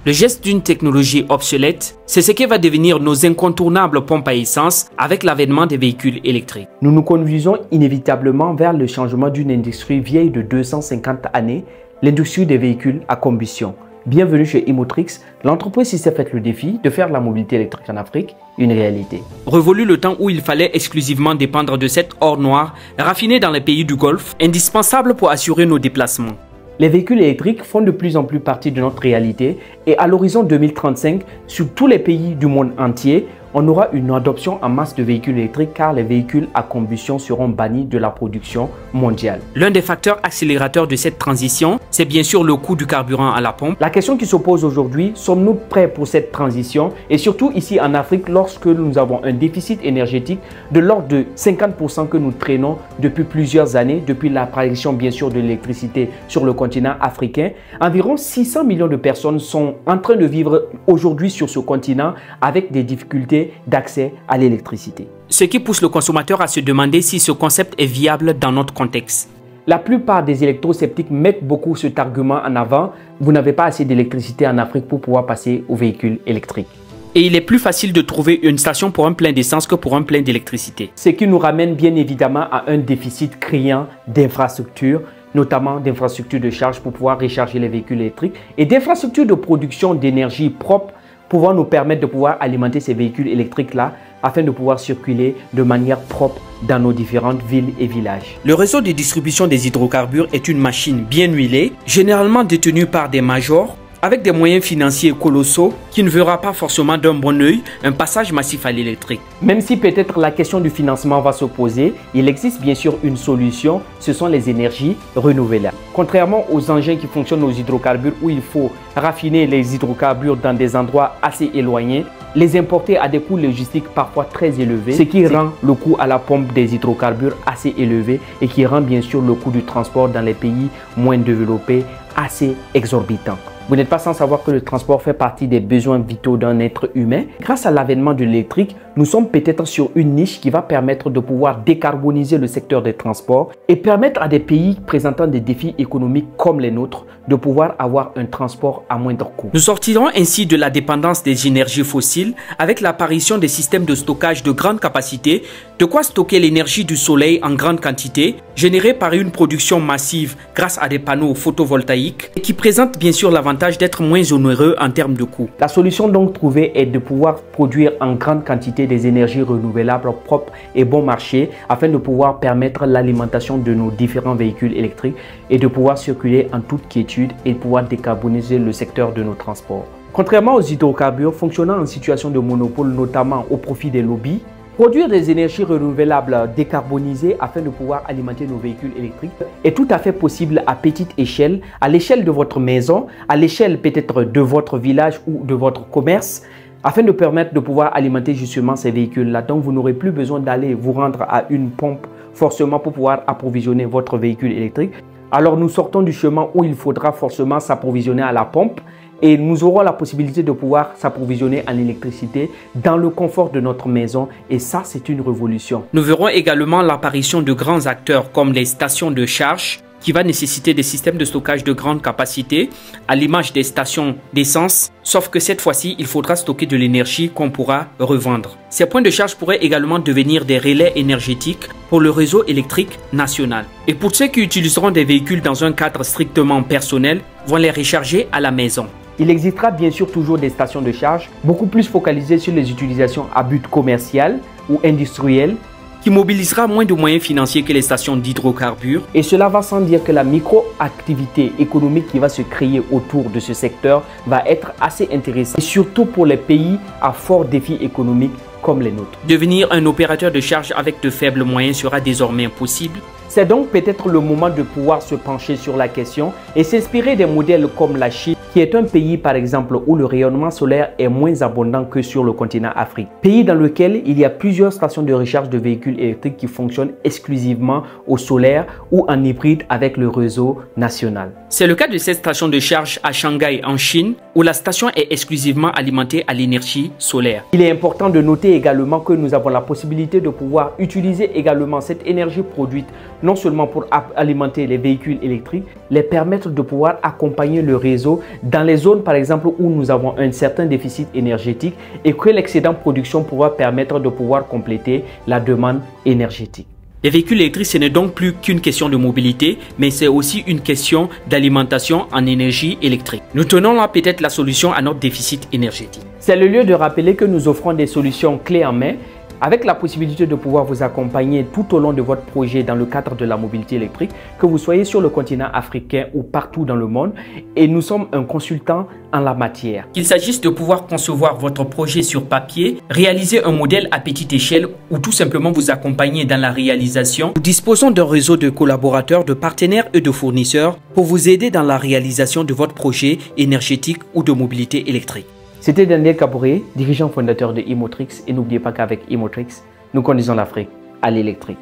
Le geste d'une technologie obsolète, c'est ce qui va devenir nos incontournables pompes à essence avec l'avènement des véhicules électriques. Nous nous conduisons inévitablement vers le changement d'une industrie vieille de 250 années, l'industrie des véhicules à combustion. Bienvenue chez Imotrix, l'entreprise qui s'est faite le défi de faire la mobilité électrique en Afrique une réalité. Révolu le temps où il fallait exclusivement dépendre de cet or noir raffiné dans les pays du Golfe, indispensable pour assurer nos déplacements. Les véhicules électriques font de plus en plus partie de notre réalité et à l'horizon 2035, sur tous les pays du monde entier, on aura une adoption en masse de véhicules électriques car les véhicules à combustion seront bannis de la production mondiale. L'un des facteurs accélérateurs de cette transition, c'est bien sûr le coût du carburant à la pompe. La question qui se pose aujourd'hui, sommes-nous prêts pour cette transition? Et surtout ici en Afrique, lorsque nous avons un déficit énergétique de l'ordre de 50% que nous traînons depuis plusieurs années, depuis l'apparition bien sûr de l'électricité sur le continent africain, environ 600 millions de personnes sont en train de vivre aujourd'hui sur ce continent avec des difficultés d'accès à l'électricité. Ce qui pousse le consommateur à se demander si ce concept est viable dans notre contexte. La plupart des électro-sceptiques mettent beaucoup cet argument en avant. Vous n'avez pas assez d'électricité en Afrique pour pouvoir passer aux véhicules électriques. Et il est plus facile de trouver une station pour un plein d'essence que pour un plein d'électricité. Ce qui nous ramène bien évidemment à un déficit criant d'infrastructures, notamment d'infrastructures de charge pour pouvoir recharger les véhicules électriques et d'infrastructures de production d'énergie propre pouvant nous permettre de pouvoir alimenter ces véhicules électriques-là afin de pouvoir circuler de manière propre dans nos différentes villes et villages. Le réseau de distribution des hydrocarbures est une machine bien huilée, généralement détenue par des majors, avec des moyens financiers colossaux qui ne verra pas forcément d'un bon œil un passage massif à l'électrique. Même si peut-être la question du financement va se poser, il existe bien sûr une solution, ce sont les énergies renouvelables. Contrairement aux engins qui fonctionnent aux hydrocarbures où il faut raffiner les hydrocarbures dans des endroits assez éloignés, les importer à des coûts logistiques parfois très élevés, ce qui rend le coût à la pompe des hydrocarbures assez élevé et qui rend bien sûr le coût du transport dans les pays moins développés assez exorbitant. Vous n'êtes pas sans savoir que le transport fait partie des besoins vitaux d'un être humain. Grâce à l'avènement de l'électrique, nous sommes peut-être sur une niche qui va permettre de pouvoir décarboniser le secteur des transports et permettre à des pays présentant des défis économiques comme les nôtres de pouvoir avoir un transport à moindre coût. Nous sortirons ainsi de la dépendance des énergies fossiles avec l'apparition des systèmes de stockage de grande capacité, de quoi stocker l'énergie du soleil en grande quantité, générée par une production massive grâce à des panneaux photovoltaïques et qui présente bien sûr l'avantage d'être moins onéreux en termes de coût. La solution donc trouvée est de pouvoir produire en grande quantité des énergies renouvelables propres et bon marché afin de pouvoir permettre l'alimentation de nos différents véhicules électriques et de pouvoir circuler en toute quiétude et pouvoir décarboniser le secteur de nos transports. Contrairement aux hydrocarbures fonctionnant en situation de monopole, notamment au profit des lobbies, produire des énergies renouvelables décarbonisées afin de pouvoir alimenter nos véhicules électriques est tout à fait possible à petite échelle, à l'échelle de votre maison, à l'échelle peut-être de votre village ou de votre commerce, afin de permettre de pouvoir alimenter justement ces véhicules-là. Donc vous n'aurez plus besoin d'aller vous rendre à une pompe forcément pour pouvoir approvisionner votre véhicule électrique. Alors nous sortons du chemin où il faudra forcément s'approvisionner à la pompe et nous aurons la possibilité de pouvoir s'approvisionner en électricité dans le confort de notre maison et ça c'est une révolution. Nous verrons également l'apparition de grands acteurs comme les stations de charge qui va nécessiter des systèmes de stockage de grande capacité à l'image des stations d'essence, sauf que cette fois-ci, il faudra stocker de l'énergie qu'on pourra revendre. Ces points de charge pourraient également devenir des relais énergétiques pour le réseau électrique national. Et pour ceux qui utiliseront des véhicules dans un cadre strictement personnel, vont les recharger à la maison. Il existera bien sûr toujours des stations de charge beaucoup plus focalisées sur les utilisations à but commercial ou industriel, qui mobilisera moins de moyens financiers que les stations d'hydrocarbures. Et cela va sans dire que la micro-activité économique qui va se créer autour de ce secteur va être assez intéressante, et surtout pour les pays à fort défi économique comme les nôtres. Devenir un opérateur de charge avec de faibles moyens sera désormais impossible. C'est donc peut-être le moment de pouvoir se pencher sur la question et s'inspirer des modèles comme la Chine, qui est un pays par exemple où le rayonnement solaire est moins abondant que sur le continent Afrique. Pays dans lequel il y a plusieurs stations de recharge de véhicules électriques qui fonctionnent exclusivement au solaire ou en hybride avec le réseau national. C'est le cas de cette station de charge à Shanghai en Chine où la station est exclusivement alimentée à l'énergie solaire. Il est important de noter également que nous avons la possibilité de pouvoir utiliser également cette énergie produite non seulement pour alimenter les véhicules électriques, les permettre de pouvoir accompagner le réseau dans les zones par exemple où nous avons un certain déficit énergétique et que l'excédent de production pourra permettre de pouvoir compléter la demande énergétique. Les véhicules électriques, ce n'est donc plus qu'une question de mobilité, mais c'est aussi une question d'alimentation en énergie électrique. Nous tenons là peut-être la solution à notre déficit énergétique. C'est le lieu de rappeler que nous offrons des solutions clés en main avec la possibilité de pouvoir vous accompagner tout au long de votre projet dans le cadre de la mobilité électrique, que vous soyez sur le continent africain ou partout dans le monde. Et nous sommes un consultant en la matière. Qu'il s'agisse de pouvoir concevoir votre projet sur papier, réaliser un modèle à petite échelle ou tout simplement vous accompagner dans la réalisation, nous disposons d'un réseau de collaborateurs, de partenaires et de fournisseurs pour vous aider dans la réalisation de votre projet énergétique ou de mobilité électrique. C'était Daniel Kabouré, dirigeant fondateur de Imotrix, et n'oubliez pas qu'avec Imotrix, nous conduisons l'Afrique à l'électrique.